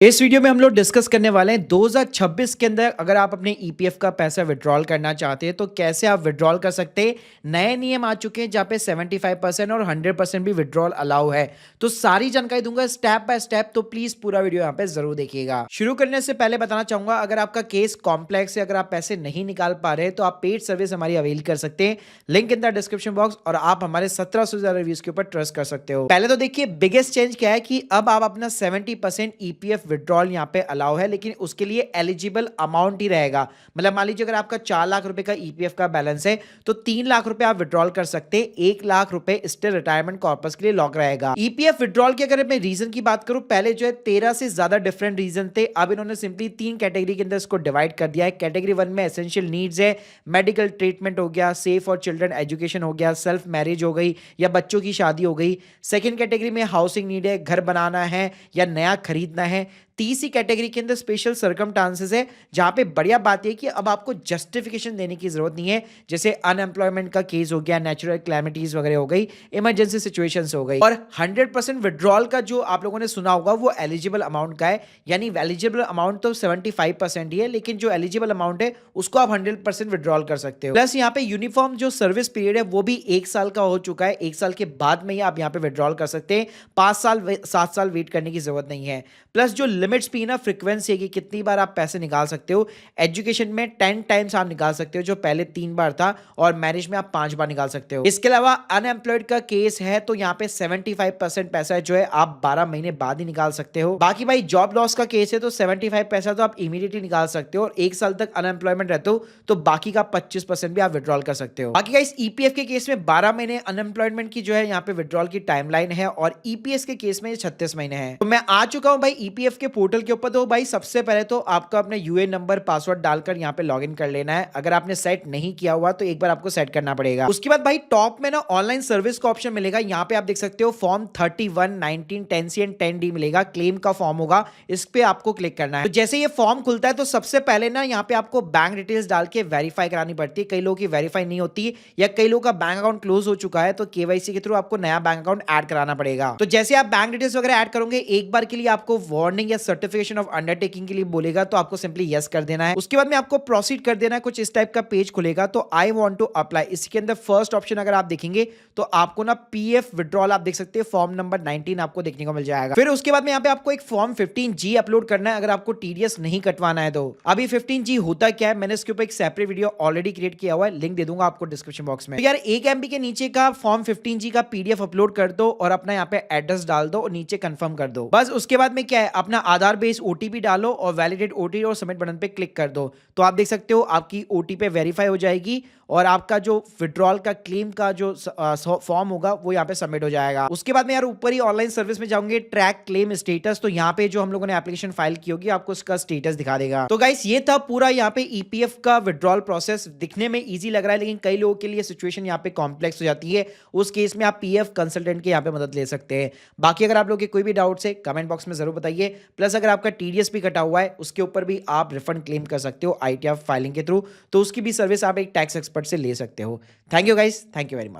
इस वीडियो में हम लोग डिस्कस करने वाले हैं 2026 के अंदर अगर आप अपने ईपीएफ का पैसा विड्रॉल करना चाहते हैं तो कैसे आप विड्रॉल कर सकते हैं। नए नियम आ चुके हैं जहां पे 75% और 100% भी विड्रॉल अलाउ है। तो सारी जानकारी दूंगा स्टेप बाय स्टेप, तो प्लीज पूरा वीडियो यहाँ पे जरूर देखिएगा। शुरू करने से पहले बताना चाहूंगा, अगर आपका केस कॉम्प्लेक्स है, अगर आप पैसे नहीं निकाल पा रहे तो आप पेड सर्विस हमारी अवेल कर सकते हैं, link in the description box, और आप हमारे 1700 से ज्यादा रिव्यूज के ऊपर ट्रस्ट कर सकते हो। पहले तो देखिए बिगेस्ट चेंज क्या है कि अब आप अपना 70% ईपीएफ विड्रॉल यहाँ पे अलाउ है, लेकिन उसके लिए एलिजिबल अमाउंट ही रहेगा। मतलब मान लीजिए अगर आपका 4 लाख रुपए का ईपीएफ का बैलेंस है तो 3 लाख रुपए आप विड्रॉल कर सकते हैं, 1 लाख रुपए स्टिल रिटायरमेंट कॉर्पस के लिए लॉक रहेगा। ईपीएफ विड्रॉल की अगर मैं रीजन की बात करूं, पहले जो है 13 से ज्यादा डिफरेंट रीजन थे, अब इन्होंने सिंपली 3 कैटेगरी के अंदर इसको डिवाइड कर दिया है। कैटेगरी 1 में एसेंशियल नीड्स है, मेडिकल ट्रीटमेंट हो गया, सेफ और चिल्ड्रन एजुकेशन हो गया, सेल्फ मैरिज हो गई या बच्चों की शादी हो गई। सेकेंड कैटेगरी में हाउसिंग नीड है, घर बनाना है या नया खरीदना है। तीसरी कैटेगरी के अंदर स्पेशल सर्कमस्टांसेस है, जहां पे बढ़िया बात है कि अब आपको जस्टिफिकेशन देने की जरूरत नहीं है, जैसे अनएम्प्लॉयमेंट का केस हो गया, नेचुरल क्लैमिटीज वगैरह हो गई, इमरजेंसी सिचुएशंस हो गई। और 100% विड्रॉल का जो आप लोगों ने सुना होगा वो एलिजिबल अमाउंट का है, यानी एलिजिबल अमाउंट तो 75% ही है, लेकिन जो एलिजिबल अमाउंट है उसको आप 100% विड्रॉल कर सकते हो। प्लस यहाँ पे यूनिफॉर्म जो सर्विस पीरियड है वो भी 1 साल का हो चुका है, 1 साल के बाद में ही आप यहाँ पे विड्रॉल कर सकते हैं, 5 साल 7 साल वेट करने की जरूरत नहीं है। प्लस जो लिमिट्स भी ना, फ्रीक्वेंसी है कि कितनी बार आप पैसे निकाल सकते हो। एजुकेशन में 10 टाइम्स आप निकाल सकते हो, जो पहले 3 बार था, और मैरिज में आप 5 बार निकाल सकते हो। इसके अलावा अनएम्प्लॉयड का केस है तो यहाँ पे 75% पैसा जो है आप 12 महीने बाद ही निकाल सकते हो। बाकी भाई जॉब लॉस का केस है तो 75 पैसा तो आप इमीडिएटली निकाल सकते हो, और 1 साल तक अनएम्प्लॉयमेंट रहते हो तो बाकी का 25% भी आप विड्रॉल कर सकते हो। बाकी इस ईपीएफ के केस में 12 महीने अनएम्प्लॉयमेंट की जो है यहाँ पे विड्रॉल की टाइमलाइन है, और ईपीएस के केस में 36 महीने है। तो मैं आ चुका हूं भाई ईपीएफ के पोर्टल के ऊपर। तो भाई सबसे पहले तो आपको अपने यूएएन नंबर पासवर्ड डालकर यहाँ पे लॉगिन कर लेना है। अगर आपने सेट नहीं किया हुआ तो एक बार आपको सेट करना पड़ेगा। उसके बाद भाई टॉप में ना ऑनलाइन सर्विस का ऑप्शन मिलेगा, यहाँ पे आप देख सकते हो फॉर्म 31, 19, 10C एंड 10D मिलेगा, क्लेम का फॉर्म होगा, इस पे आपको क्लिक करना है। तो जैसे ये फॉर्म खुलता है तो सबसे पहले ना यहाँ पे आपको बैंक डिटेल्स डाल के वेरीफाई करानी पड़ती है। कई लोगों की वेरीफाई नहीं होती, या कई लोगों का बैंक अकाउंट क्लोज हो चुका है तो केवाईसी के थ्रू आपको नया बैंक अकाउंट ऐड कराना पड़ेगा। तो जैसे आप बैंक डिटेल्स वगैरह ऐड करोगे, एक बार के लिए आपको वार्निंग या सर्टिफिकेशन ऑफ अंडरटेकिंग के लिए बोलेगा, तो आपको सिंपली यस कर देना है। उसके बाद में आपको प्रोसीड कर देना है। कुछ इस टाइप का पेज खुलेगा, तो आई वांट टू अप्लाई, इसके अंदर फर्स्ट ऑप्शन अगर आप देखेंगे तो आपको ना पीएफ विड्रॉल आप देख सकते हैं, फॉर्म नंबर 19 आपको देखने को मिल जाएगा। फिर उसके बाद में यहाँ पे आपको एक फॉर्म 15G अपलोड करना है, अगर आपको टीडीएस नहीं कटवाना है तो। अभी 15G होता क्या है, मैंने इसके ऊपर एक सेपरेट वीडियो ऑलरेडी क्रिएट किया हुआ है, लिंक दे दूंगा आपको डिस्क्रिप्शन बॉक्स में। तो यार 1 MB के नीचे का फॉर्म 15G का पीडीएफ अपलोड कर दो, और अपना यहाँ पे एड्रेस डाल दो और नीचे कंफर्म कर दो। बस उसके बाद में क्या है, अपना आधार बेस्ड ओटीपी डालो और वैलिडेट ओटीपी और सबमिट बटन पे क्लिक कर दो। तो आप देख सकते हो आपकी ओटीपी वेरीफाई हो जाएगी, और आपका जो विड्रॉल का क्लेम का जो फॉर्म होगा वो यहाँ पे सबमिट हो जाएगा। उसके बाद में यार ऊपर ही ऑनलाइन सर्विस में जाओगे, ट्रैक क्लेम स्टेटस, तो यहाँ पे जो हम लोगों ने एप्लीकेशन फाइल की होगी आपको उसका स्टेटस दिखा देगा। तो गाइस ये था पूरा यहाँ पे ईपीएफ का विड्रॉल प्रोसेस। दिखने में इजी लग रहा है, लेकिन कई लोगों के लिए सिचुएशन यहाँ पे कॉम्प्लेक्स हो जाती है, उस केस में आप पीएफ कंसल्टेंट के यहाँ पे मदद ले सकते हैं। बाकी अगर आप लोग के कोई भी डाउट्स है कमेंट बॉक्स में जरूर बताइए। प्लस अगर आपका टीडीएस भी कटा हुआ है उसके ऊपर भी आप रिफंड क्लेम कर सकते हो आईटीआर फाइलिंग के थ्रू, तो उसकी भी सर्विस आप एक टैक्स एक्सपर्ट से ले सकते हो। Thank you guys, thank you very much.